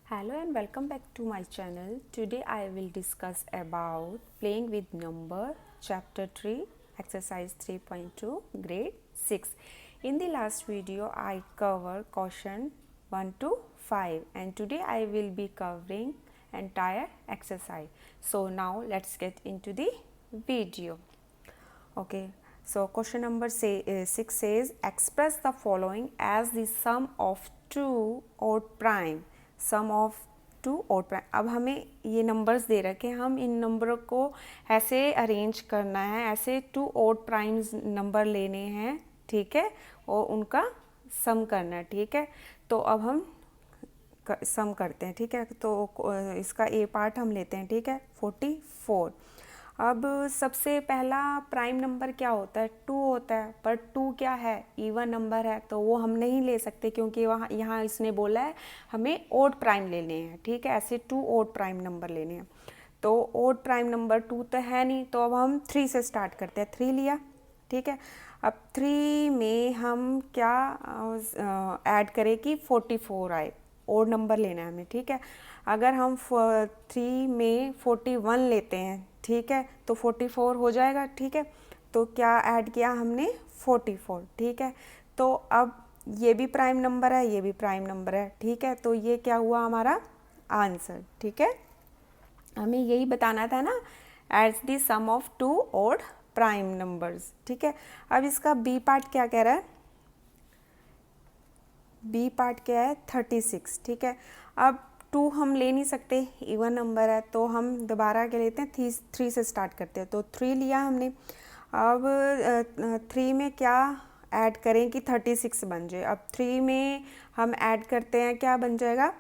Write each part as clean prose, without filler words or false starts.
Hello and welcome back to my channel. Today I will discuss about playing with number chapter 3 exercise 3.2 grade 6. In the last video I covered question 1 to 5 and today I will be covering entire exercise. So now let's get into the video. Okay, so question number 6 says express the following as the sum of two odd prime. Sum of two odd prime. अब हमें ये numbers they रखे हैं, हम इन नंबरों को ऐसे arrange करना है, ऐसे टू ऑड प्राइम्स नंबर लेने हैं, ठीक है, और उनका सम करना है, ठीक है. तो अब हम सम करते हैं, ठीक है. तो इसका ए पार्ट हम लेते हैं, ठीक है, 44. अब सबसे पहला प्राइम नंबर क्या होता है? 2 होता है, पर 2 क्या है? इवन नंबर है, तो वो हम नहीं ले सकते क्योंकि वहाँ यहाँ इसने बोला है हमें ओड प्राइम लेने हैं, ठीक है. ऐसे 2 ओड प्राइम नंबर लेने हैं. तो ओड प्राइम नंबर 2 तो है नहीं, तो अब हम 3 से स्टार्ट करते हैं. 3 लिया, ठीक है. अब 3 में हम क्या ऐड करें कि 44 आए. ओड नंबर लेना है हमें, ठीक है. अगर हम 3 में 41 लेते हैं, ठीक है, तो 44 हो जाएगा, ठीक है. तो क्या ऐड किया हमने? 44, ठीक है. तो अब ये भी प्राइम नंबर है, ये भी प्राइम नंबर है, ठीक है. तो ये क्या हुआ हमारा आंसर, ठीक है. हमें यही बताना था ना, as the sum of two odd prime numbers, ठीक है. अब इसका बी पार्ट क्या कह रहा है? बी पार्ट क्या है? 36, ठीक है. अब 2 हम ले नहीं सकते, इवन नंबर है, तो हम दोबारा क्या लेते हैं? 3 से स्टार्ट करते हैं. तो 3 लिया हमने. अब 3 में क्या ऐड करें कि 36 बन जाए? अब 3 में हम ऐड करते हैं, क्या बन जाएगा?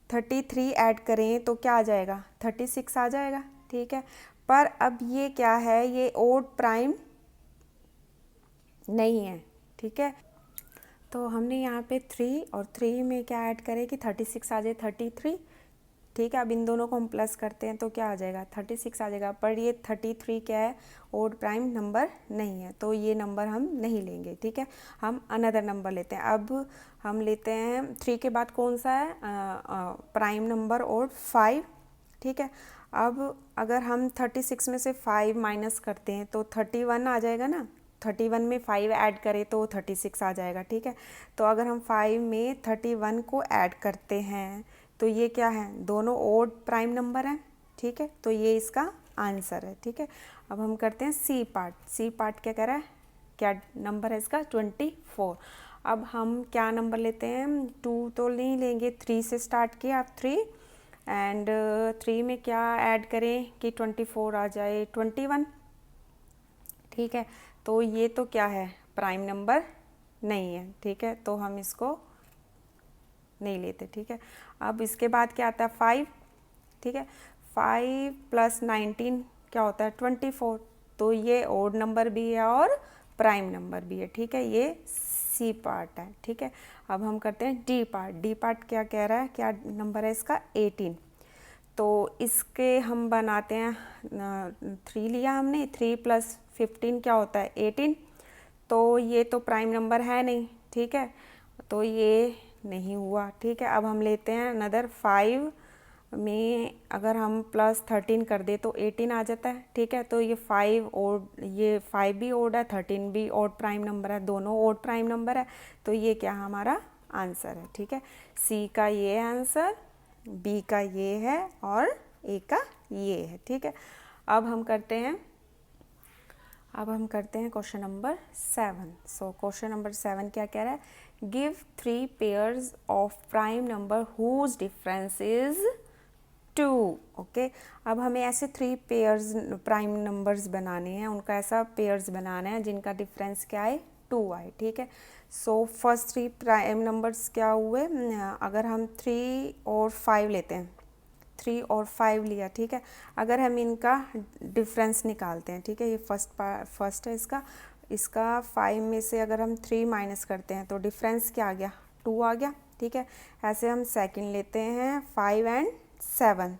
33 ऐड करें तो क्या आ जाएगा? 36 आ जाएगा, ठीक है. पर अब ये क्या है? ये ओड प्राइम नहीं है, ठीक है. तो हमने यहाँ पे 3 और 3 में क्या ऐड करें कि 36 आ जाए, 33, ठीक है. अब इन दोनों को हम प्लस करते हैं तो क्या आ जाएगा? 36 आ जाएगा. पर ये 33 क्या है? ओड प्राइम नंबर नहीं है, तो ये नंबर हम नहीं लेंगे, ठीक है. हम अनदर नंबर लेते हैं. अब हम लेते हैं 3 के बाद कौन सा है प्राइम नंबर? ओड 5, ठीक है. अब अगर हम 36 में से 5 माइनस करते हैं तो 31 आ जाएगा ना. 31 में 5 ऐड करें तो 36 आ जाएगा, ठीक है. तो अगर हम 5 में 31 को ऐड करते हैं तो ये क्या है? दोनों ओड प्राइम नंबर हैं, ठीक है. तो ये इसका आंसर है, ठीक है. अब हम करते हैं सी पार्ट. सी पार्ट क्या कह रहा है? क्या नंबर है इसका? 24. अब हम क्या नंबर लेते हैं? 2 तो नहीं लेंगे, 3 से स्टार्ट किया. अब 3 एंड 3 में क्या ऐड करें कि 24 आ जाए? 21, ठीक है. तो ये तो क्या है? प्राइम नंबर नहीं है, ठीक है. तो हम इसको नहीं लेते, ठीक है. अब इसके बाद क्या आता है? 5, ठीक है. 5 + 19 क्या होता है? 24. तो ये ओड नंबर भी है और प्राइम नंबर भी है, ठीक है. ये सी पार्ट है, ठीक है. अब हम करते हैं डी पार्ट. डी पार्ट क्या कह रहा है? क्या नंबर है इसका? 18. तो इसके हम बनाते हैं 3 लिया हमने. 3 + 15 क्या होता है? 18. तो ये तो प्राइम नंबर है नहीं, ठीक है. तो ये नहीं हुआ, ठीक है. अब हम लेते हैं अनदर 5 में अगर हम +13 कर दे तो 18 आ जाता है, ठीक है. तो ये 5 ओड, ये 5 भी ओड है, 13 भी ओड प्राइम नंबर है, दोनों ओड प्राइम नंबर है. तो ये क्या हमारा आंसर है, ठीक है. सी का ये आंसर, बी का ये है और ए का ये है, ठीक है. अब हम करते हैं question number 7. So question number 7 क्या कह रहा है? Give 3 pairs of prime number whose difference is 2. Okay. अब हमें ऐसे 3 पेयर्स प्राइम नंबर्स बनाने हैं, उनका ऐसा पेयर्स बनाना है जिनका डिफरेंस क्या है? 2 आए, ठीक है. सो फर्स्ट 3 प्राइम नंबर्स क्या हुए? अगर हम 3 और 5 लेते हैं, 3 और 5 लिया, ठीक है. अगर हम इनका डिफरेंस निकालते हैं, ठीक है. ये फर्स्ट है इसका 5 में से अगर हम 3 माइनस करते हैं तो डिफरेंस क्या आ गया? 2 आ गया, ठीक है. ऐसे हम सेकंड लेते हैं 5 एंड 7,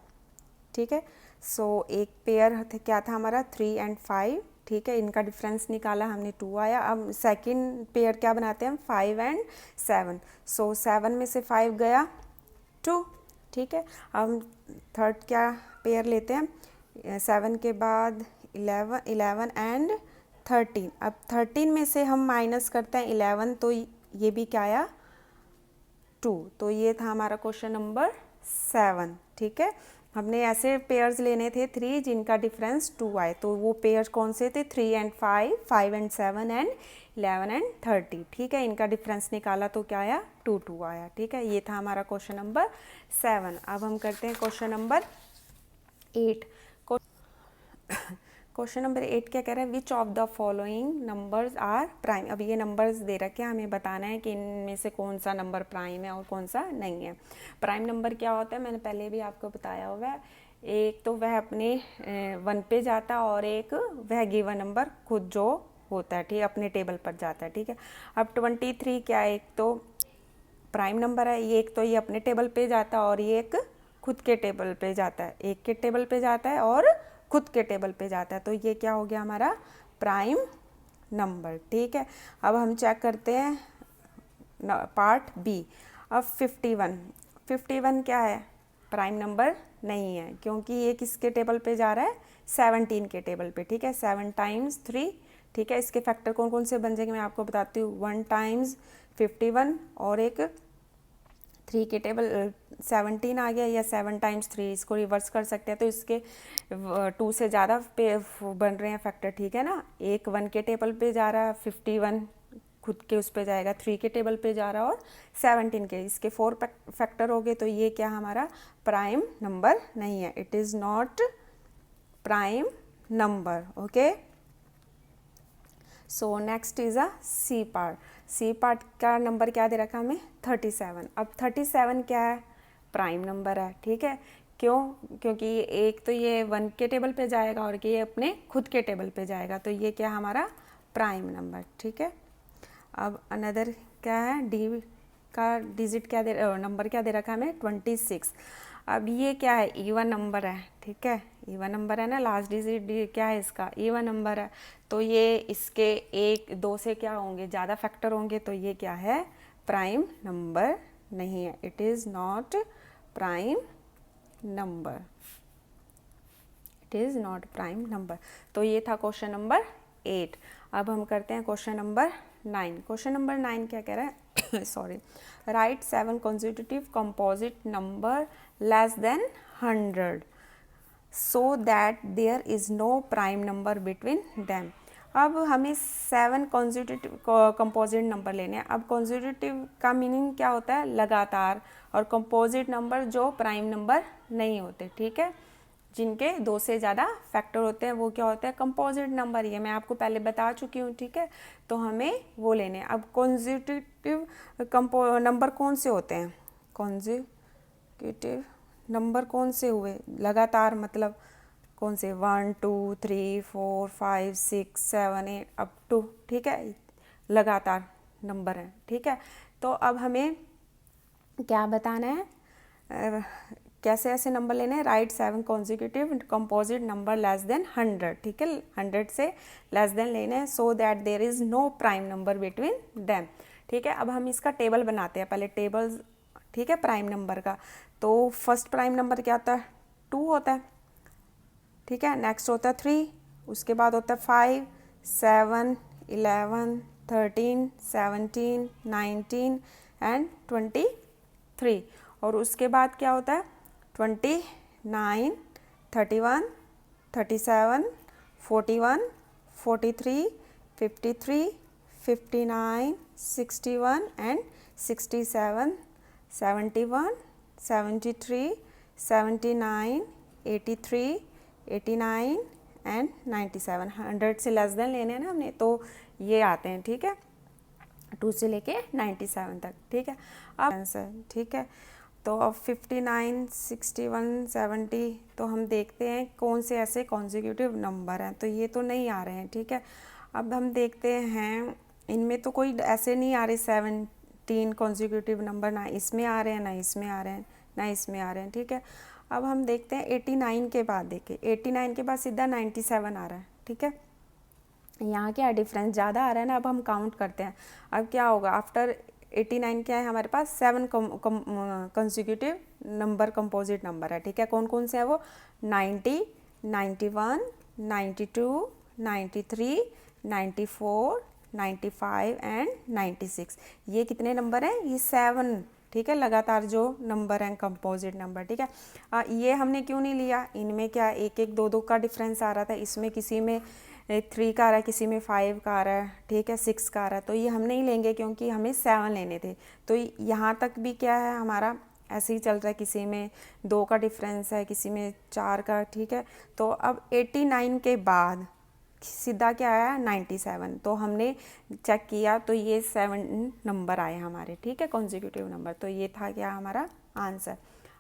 ठीक है. सो एक पेयर क्या था हमारा? 3 एंड 5, ठीक है. इनका डिफरेंस निकाला हमने, 2 आया. अब सेकंड पेयर क्या बनाते हैं हम? 5 एंड 7. सो 7 में से 5 गया, 2, ठीक है। अब हम थर्ड क्या पेयर लेते हैं, 7 के बाद 11 एंड 13। अब 13 में से हम माइनस करते हैं 11, तो ये भी क्या आया 2। तो ये था हमारा क्वेश्चन नंबर 7, ठीक है। हमने ऐसे पेयर्स लेने थे 3 जिनका डिफरेंस 2 आए, तो वो पेयर्स कौन से थे, 3 एंड 5, 5 एंड 7 एंड 11 एंड 30, ठीक है। इनका डिफरेंस निकाला तो क्या आया 2 2 आया, ठीक है। ये था हमारा क्वेश्चन नंबर 7। अब हम करते हैं क्वेश्चन नंबर 8। क्वेश्चन नंबर 8 क्या कह रहा है, which of the following numbers are prime. अब ये नंबर्स दे रखे हैं, हमें बताना है कि इनमें से कौन सा नंबर प्राइम है और कौन सा नहीं है। प्राइम नंबर क्या होता है, मैंने पहले भी आपको बताया हुआ है, एक तो वह अपने 1 पे जाता और एक वह गिवन नंबर खुद जो होता है, ठीक है, अपने टेबल पर जाता है, ठीक है। अब 23 क्या है, एक तो प्राइम नंबर है, ये एक तो ये अपने टेबल पे जाता है और ये एक खुद के टेबल पे जाता है, एक के टेबल पे जाता है और खुद के टेबल पे जाता है, तो ये क्या हो गया हमारा प्राइम नंबर, ठीक है। अब हम चेक करते हैं पार्ट बी। अब 51 क्या है, प्राइम नंबर नहीं है, क्योंकि ये किसके टेबल पे जा रहा है, 17 के टेबल पे, ठीक है। 7 टाइम्स 3, ठीक है। इसके फैक्टर कौन कौन से बन जाएंगे मैं आपको बताती हूँ। 1 टाइम्स 51 और एक 3 के टेबल 17 आ गया, या 7 टाइम्स 3, इसको रिवर्स कर सकते हैं, तो इसके 2 से ज़्यादा पे बन रहे हैं फैक्टर, ठीक है ना। एक 1 के टेबल पे जा रहा है, 51 खुद के उस पे जाएगा, 3 के टेबल पे जा रहा है और 17 के, इसके 4 फैक्टर हो गए, तो ये क्या हमारा प्राइम नंबर नहीं है, it is not prime number, okay. So next is a C part. C part का नंबर क्या दे रखा हमें 37। अब 37 क्या है, प्राइम नंबर है, ठीक है। क्यों, क्योंकि एक तो ये 1 के टेबल पे जाएगा और ये अपने खुद के टेबल पे जाएगा, तो ये क्या हमारा प्राइम नंबर, ठीक है। अब अनदर क्या है, डी का डिजिट क्या दे नंबर क्या दे रखा है हमें 26। अब ये क्या है, इवन नंबर है, ठीक है, इवन नंबर है ना, लास्ट डिजिट क्या है इसका, इवन नंबर है, तो ये इसके 1 2 से क्या होंगे, ज़्यादा फैक्टर होंगे, तो ये क्या है प्राइम नंबर नहीं है, it is not prime number, it is not prime number. तो ये था क्वेश्चन नंबर 8। अब हम करते हैं क्वेश्चन नंबर 9। क्वेश्चन नंबर 9 क्या कह रहा है sorry, right 7 consecutive composite number less than 100 so that there is no prime number between them। अब हमें 7 consecutive कंपोजिट नंबर लेने हैं। अब consecutive का मीनिंग क्या होता है, लगातार, और कंपोजिट नंबर जो प्राइम नंबर नहीं होते, ठीक है, जिनके 2 से ज़्यादा फैक्टर होते हैं, वो क्या होता है कंपोजिट नंबर, ये मैं आपको पहले बता चुकी हूँ, ठीक है। तो हमें वो लेने हैं। अब कॉन्जिक्यूटिव नंबर कौन से होते हैं, कॉन्जिक्यूटिव नंबर कौन से हुए, लगातार, मतलब कौन से, 1 2 3 4 5 6 7 8 अप टू, ठीक है, लगातार नंबर हैं, ठीक है। तो अब हमें क्या बताना है, कैसे ऐसे नंबर लेने हैं, write 7 consecutive composite number less than 100, ठीक है, 100 से लेस देन लेने हैं, so that there is no prime number between them, ठीक है। अब हम इसका टेबल बनाते हैं, पहले टेबल, ठीक है, प्राइम नंबर का। तो फर्स्ट प्राइम नंबर क्या होता है, 2 होता है, ठीक है। नेक्स्ट होता है 3, उसके बाद होता है 5 7 11 13 17 19 एंड 23, और उसके बाद क्या होता है 29 31 37 41 43 53 59 61 एंड 67 71 73 79 83 89 एंड 97। 100 से लेस देन लेने हैं ना हमने, तो ये आते हैं, ठीक है, 2 से लेके 97 तक, ठीक है। अब आंसर, ठीक है, तो अब 59 61 70, तो हम देखते हैं कौन से ऐसे कॉन्जिक्यूटिव नंबर हैं, तो ये तो नहीं आ रहे हैं, ठीक है। अब हम देखते हैं, इनमें तो कोई ऐसे नहीं आ रहे 17 कॉन्जिक्यूटिव नंबर, ना इसमें आ रहे हैं, ना इसमें आ रहे हैं, ना इसमें आ रहे हैं, ठीक है। अब हम देखते हैं 89 के बाद, देखिए 89 के बाद सीधा 97 आ रहा है, ठीक है। यहाँ क्या डिफरेंस ज़्यादा आ रहा है ना, अब हम काउंट करते हैं। अब क्या होगा, आफ्टर 89 क्या है हमारे पास 7 कंसेक्यूटिव नंबर कंपोजिट नंबर है, ठीक है। कौन कौन से है वो? 90, 91, 92, 93, 94, 95 एंड 96। ये कितने नंबर हैं? ये 7, ठीक है, लगातार जो नंबर हैं कंपोजिट नंबर, ठीक है। ये हमने क्यों नहीं लिया? इनमें क्या एक एक दो दो का डिफरेंस आ रहा था, इसमें किसी में 3 का आ रहा है, किसी में 5 का आ रहा है, ठीक है, 6 का आ रहा है, तो ये हम नहीं लेंगे क्योंकि हमें 7 लेने थे। तो यहाँ तक भी क्या है हमारा ऐसे ही चल रहा है, किसी में 2 का डिफरेंस है, किसी में 4 का, ठीक है। तो अब 89 के बाद सीधा क्या आया? 97। तो हमने चेक किया तो ये 7 नंबर आए हमारे, ठीक है, कॉन्जिक्यूटिव नंबर। तो ये था क्या हमारा आंसर।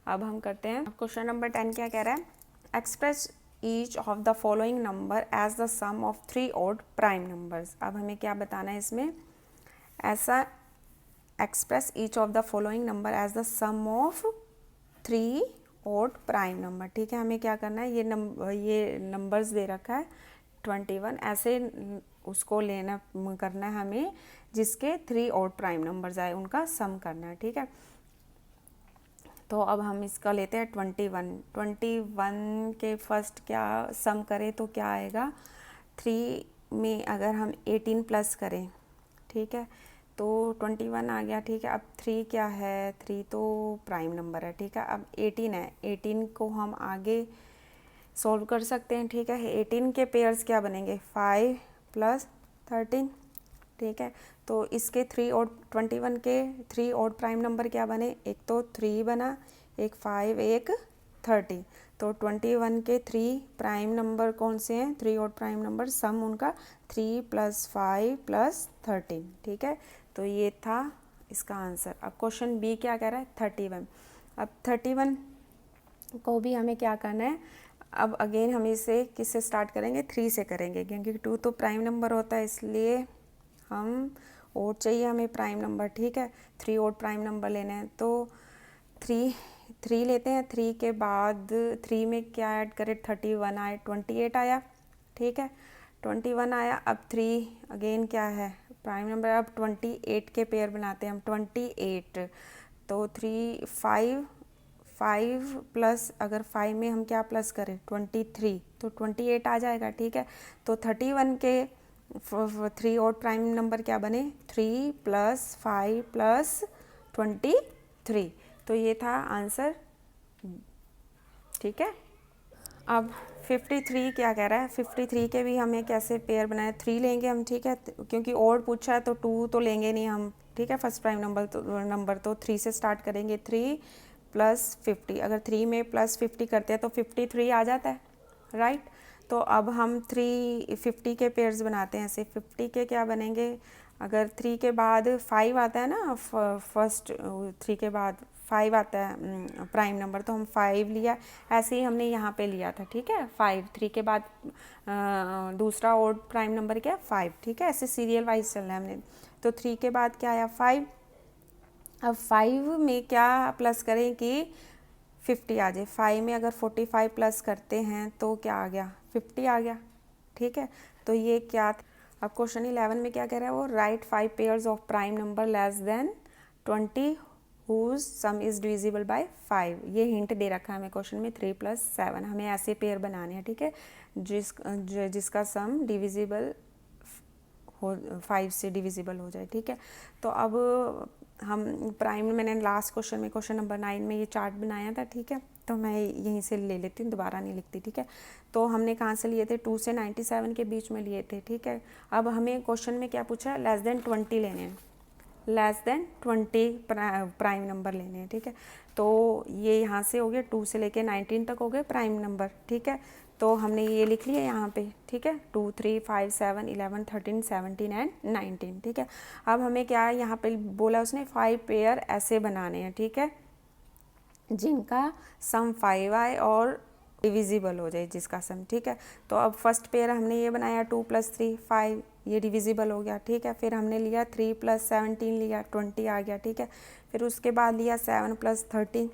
अब हम करते हैं क्वेश्चन नंबर 10। क्या कह रहा है? Express each of the following number as the sum of 3 odd prime numbers. अब हमें क्या बताना है इसमें? ऐसा express each of the following number as the sum of 3 odd prime number, ठीक है। हमें क्या करना है? ये नंबर्स दे रखा है 21, ऐसे उसको लेना करना है हमें जिसके 3 ऑड प्राइम नंबर्स आए, उनका सम करना है, ठीक है। तो अब हम इसका लेते हैं 21 के फर्स्ट क्या सम करें तो क्या आएगा? 3 में अगर हम 18 प्लस करें, ठीक है, तो 21 आ गया, ठीक है। अब 3 क्या है? 3 तो प्राइम नंबर है, ठीक है। अब 18 है, 18 को हम आगे सॉल्व कर सकते हैं, ठीक है। 18 के पेयर्स क्या बनेंगे? 5 + 13, ठीक है। तो इसके 3 और 21 के 3 और प्राइम नंबर क्या बने? एक तो 3 बना, एक 5, एक 30। तो 21 के 3 प्राइम नंबर कौन से हैं? 3 और प्राइम नंबर, सम उनका 3 + 5 + 13, ठीक है। तो ये था इसका आंसर। अब क्वेश्चन बी क्या कह रहा है? 31। अब 31 को भी हमें क्या करना है? अब अगेन हम इसे किससे स्टार्ट करेंगे? 3 से करेंगे, क्योंकि 2 तो प्राइम नंबर होता है, इसलिए हम और चाहिए हमें प्राइम नंबर, ठीक है। 3 और प्राइम नंबर लेने हैं, तो 3 लेते हैं। 3 के बाद 3 में क्या ऐड करें? 31 आए, 28 आया, ठीक है, 21 आया। अब 3 अगेन क्या है? Prime number. अब 28 के पेयर बनाते हैं हम, 28। तो 3 5 प्लस, अगर 5 में हम क्या प्लस करें? 23, तो 28 आ जाएगा, ठीक है। तो 31 के 3 और प्राइम नंबर क्या बने? 3 + 5 + 23। तो ये था आंसर, ठीक है। अब 53 क्या कह रहा है? 53 के भी हमें कैसे पेयर बनाए? 3 लेंगे हम, ठीक है, क्योंकि ऑड पूछा है तो 2 तो लेंगे नहीं हम, ठीक है। फर्स्ट प्राइम नंबर तो 3 से स्टार्ट करेंगे। 3 + 50, अगर 3 में +50 करते हैं तो 53 आ जाता है, राइट। तो अब हम 50 के पेयर्स बनाते हैं ऐसे। 50 के क्या बनेंगे? अगर 3 के बाद 5 आता है ना, फर्स्ट 3 के बाद 5 आता है प्राइम नंबर, तो हम 5 लिया। ऐसे ही हमने यहाँ पे लिया था, ठीक है, 5। 3 के बाद दूसरा और प्राइम नंबर क्या? 5, ठीक है। ऐसे सीरियल वाइज चलना है हमने। तो 3 के बाद क्या आया? 5। अब 5 में क्या प्लस करें कि 50 आ जाए? 5 में अगर 45 प्लस करते हैं तो क्या आ गया? 50 आ गया, ठीक है। तो ये क्या? अब क्वेश्चन 11 में क्या कह रहा है वो? Write 5 pairs of prime number less than 20 whose sum is divisible by 5। ये हिंट दे रखा है हमें क्वेश्चन में। 3 + 7 हमें ऐसे पेयर बनाने हैं, ठीक है, जिसका सम डिविजिबल हो, 5 से डिविजिबल हो जाए, ठीक है। तो अब हम प्राइम, मैंने लास्ट क्वेश्चन में क्वेश्चन नंबर 9 में ये चार्ट बनाया था, ठीक है, तो मैं यहीं से ले लेती हूँ, दोबारा नहीं लिखती, ठीक है। तो हमने कहाँ से लिए थे? 2 से 97 के बीच में लिए थे, ठीक है। अब हमें क्वेश्चन में क्या पूछा है? लेस देन 20 लेने हैं, लेस देन 20 प्राइम नंबर लेने हैं, ठीक है। तो ये यहाँ से हो गया, 2 से लेके 19 तक हो गए प्राइम नंबर, ठीक है। तो हमने ये लिख लिया यहाँ पे, ठीक है, 2 3 5 7 11 13 17 एंड 19, ठीक है। अब हमें क्या है यहाँ पे बोला उसने? 5 पेयर ऐसे बनाने हैं, ठीक है, जिनका सम 5 आए और डिविजिबल हो जाए जिसका सम, ठीक है। तो अब फर्स्ट पेयर हमने ये बनाया 2 + 3 5, ये डिविजिबल हो गया, ठीक है। फिर हमने लिया 3 + 17 लिया, 20 आ गया, ठीक है। फिर उसके बाद लिया 7 + 13,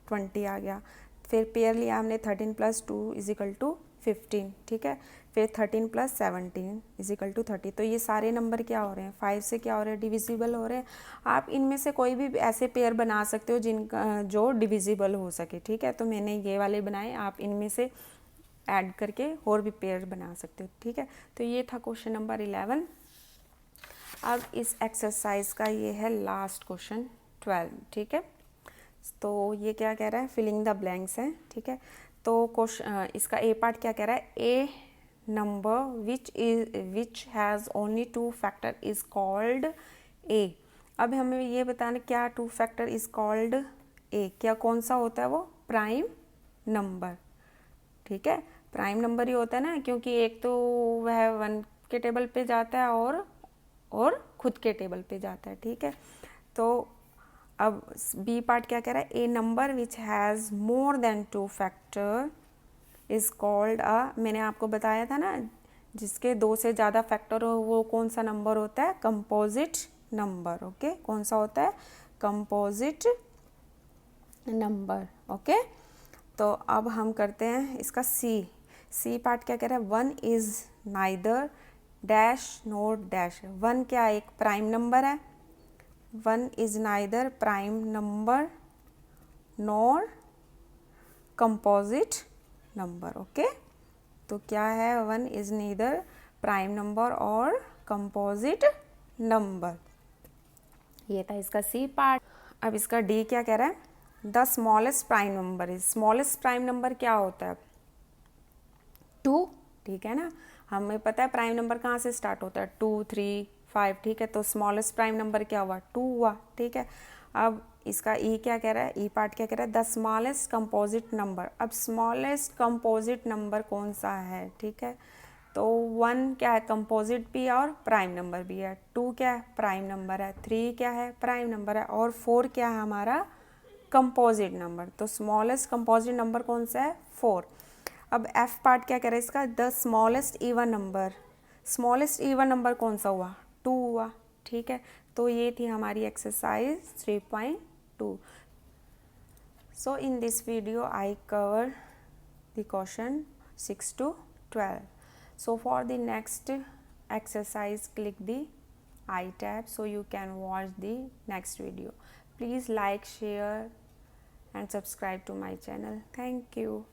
20 आ गया। फिर पेयर लिया हमने 13 + 2 = 15, ठीक है। फिर 13 + 17 = 30। तो ये सारे नंबर क्या हो रहे हैं, 5 से क्या हो रहे हैं, डिविजिबल हो रहे हैं। आप इनमें से कोई भी ऐसे पेयर बना सकते हो जिनका जो डिविजिबल हो सके, ठीक है। तो मैंने ये वाले बनाए, आप इनमें से ऐड करके और भी पेयर बना सकते हो, ठीक है। तो ये था क्वेश्चन नंबर 11। अब इस एक्सरसाइज का ये है लास्ट क्वेश्चन 12, ठीक है। तो ये क्या कह रहा है, फिलिंग द ब्लैंक्स है, ठीक है। तो क्वेश्चन इसका ए पार्ट क्या कह रहा है, a number which has only 2 factor is called a. अब हमें ये बताना क्या 2 फैक्टर इज कॉल्ड ए, क्या कौन सा होता है वो, प्राइम नंबर, ठीक है। प्राइम नंबर ही होता है ना, क्योंकि एक तो वह 1 के टेबल पे जाता है और खुद के टेबल पे जाता है, ठीक है। तो अब बी पार्ट क्या कह रहा है, a number which has more than 2 factor is called मैंने आपको बताया था ना, जिसके 2 से ज़्यादा फैक्टर हो वो कौन सा नंबर होता है, कंपोजिट नंबर, ओके। कौन सा होता है, कंपोजिट नंबर, ओके। तो अब हम करते हैं इसका सी पार्ट क्या कह रहा है, 1 is neither dash NOR dash. 1 क्या एक प्राइम नंबर है, 1 is neither prime number NOR composite number, okay. तो क्या है, 1 इज नीदर प्राइम नंबर और कंपोजिट नंबर। ये था इसका सी पार्ट। अब इसका डी क्या कह रहा है, the smallest prime number is, smallest prime number क्या होता है, 2, ठीक है ना। हमें पता है प्राइम नंबर कहाँ से स्टार्ट होता है, 2, 3, 5, ठीक है। तो स्मॉलेस्ट प्राइम नंबर क्या हुआ, 2 हुआ, ठीक है। अब इसका ई क्या कह रहा है, ई पार्ट क्या कह रहा है, द स्मॉलेस्ट कंपोजिट नंबर। अब स्मॉलेस्ट कंपोजिट नंबर कौन सा है, ठीक है। तो 1 क्या है, कंपोजिट भी है और प्राइम नंबर भी है, 2 क्या है, प्राइम नंबर है, 3 क्या है, प्राइम नंबर है, और 4 क्या है हमारा कंपोजिट नंबर। तो स्मॉलेस्ट कंपोजिट नंबर कौन सा है, 4। अब एफ पार्ट क्या कह रहा है इसका, the smallest even number, smallest even number कौन सा हुआ, 2 हुआ, ठीक है। तो ये थी हमारी exercise 3.2। So in this video I cover the question 6 to 12. So for the next exercise click the I tab so you can watch the next video. Please like, share and subscribe to my channel. Thank you.